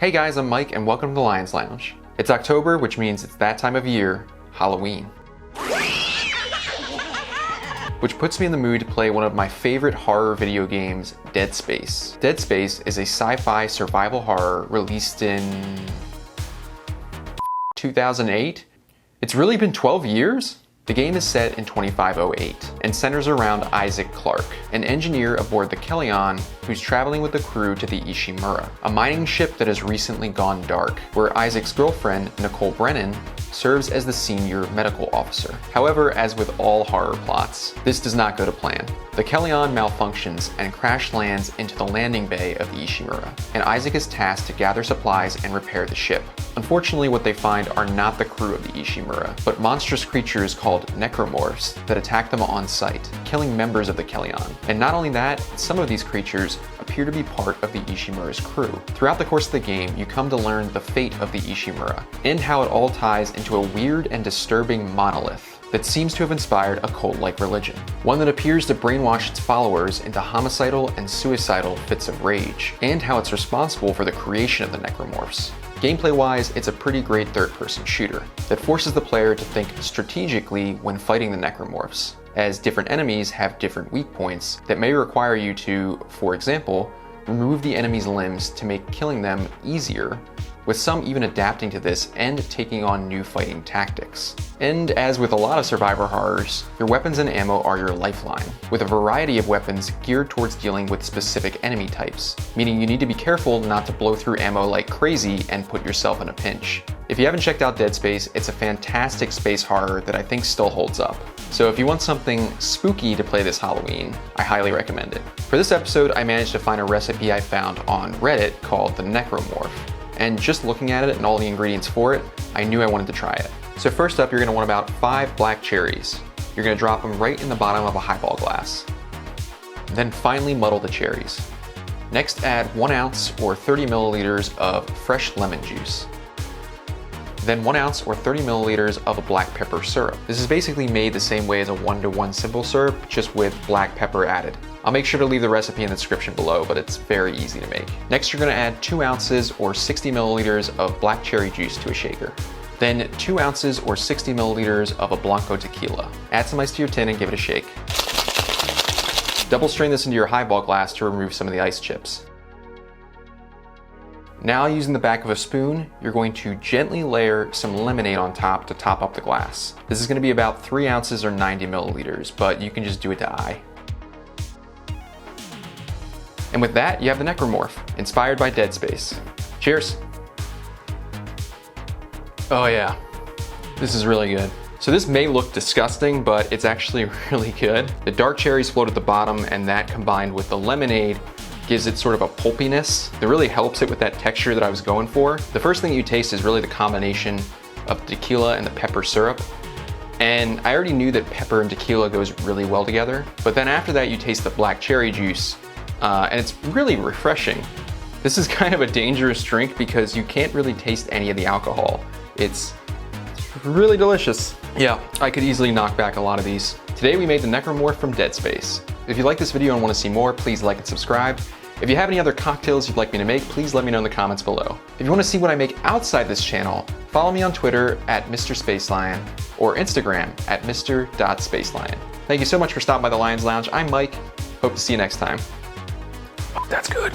Hey guys, I'm Mike and welcome to the Lions Lounge. It's October, which means it's that time of year, Halloween. Which puts me in the mood to play one of my favorite horror video games, Dead Space. Dead Space is a sci-fi survival horror released in 2008. It's really been 12 years? The game is set in 2508 and centers around Isaac Clarke, an engineer aboard the Kellion who's traveling with the crew to the Ishimura, a mining ship that has recently gone dark, where Isaac's girlfriend, Nicole Brennan, serves as the senior medical officer. However, as with all horror plots, this does not go to plan. The Kellion malfunctions and crash lands into the landing bay of the Ishimura, and Isaac is tasked to gather supplies and repair the ship. Unfortunately, what they find are not the crew of the Ishimura, but monstrous creatures called Necromorphs that attack them on sight, killing members of the Kellion. And not only that, some of these creatures appear to be part of the Ishimura's crew. Throughout the course of the game, you come to learn the fate of the Ishimura, and how it all ties into a weird and disturbing monolith that seems to have inspired a cult-like religion. One that appears to brainwash its followers into homicidal and suicidal fits of rage, and how it's responsible for the creation of the Necromorphs. Gameplay-wise, it's a pretty great third-person shooter that forces the player to think strategically when fighting the Necromorphs, as different enemies have different weak points that may require you to, for example, remove the enemy's limbs to make killing them easier, with some even adapting to this and taking on new fighting tactics. And as with a lot of survivor horrors, your weapons and ammo are your lifeline, with a variety of weapons geared towards dealing with specific enemy types, meaning you need to be careful not to blow through ammo like crazy and put yourself in a pinch. If you haven't checked out Dead Space, it's a fantastic space horror that I think still holds up. So if you want something spooky to play this Halloween, I highly recommend it. For this episode, I managed to find a recipe I found on Reddit called the Necromorph. And just looking at it and all the ingredients for it, I knew I wanted to try it. So first up, you're gonna want about 5 black cherries. You're gonna drop them right in the bottom of a highball glass. Then finally muddle the cherries. Next, add 1 ounce or 30 milliliters of fresh lemon juice. Then 1 ounce or 30 milliliters of a black pepper syrup. This is basically made the same way as a 1-to-1 simple syrup, just with black pepper added. I'll make sure to leave the recipe in the description below, but it's very easy to make. Next, you're gonna add 2 ounces or 60 milliliters of black cherry juice to a shaker. Then 2 ounces or 60 milliliters of a Blanco Tequila. Add some ice to your tin and give it a shake. Double strain this into your highball glass to remove some of the ice chips. Now, using the back of a spoon, you're going to gently layer some lemonade on top to top up the glass. This is gonna be about 3 ounces or 90 milliliters, but you can just do it to eye. And with that, you have the Necromorph, inspired by Dead Space. Cheers. Oh yeah, this is really good. So this may look disgusting, but it's actually really good. The dark cherries float at the bottom, and that combined with the lemonade gives it sort of a pulpiness that really helps it with that texture that I was going for. The first thing you taste is really the combination of the tequila and the pepper syrup. And I already knew that pepper and tequila goes really well together. But then after that, you taste the black cherry juice, and it's really refreshing. This is kind of a dangerous drink because you can't really taste any of the alcohol. It's really delicious. Yeah, I could easily knock back a lot of these. Today we made the Necromorph from Dead Space. If you like this video and want to see more, please like and subscribe. If you have any other cocktails you'd like me to make, please let me know in the comments below. If you want to see what I make outside this channel, follow me on Twitter at Mr. Spacelion or Instagram at Mr.Spacelion. Thank you so much for stopping by the Lions Lounge. I'm Mike. Hope to see you next time. Oh, that's good.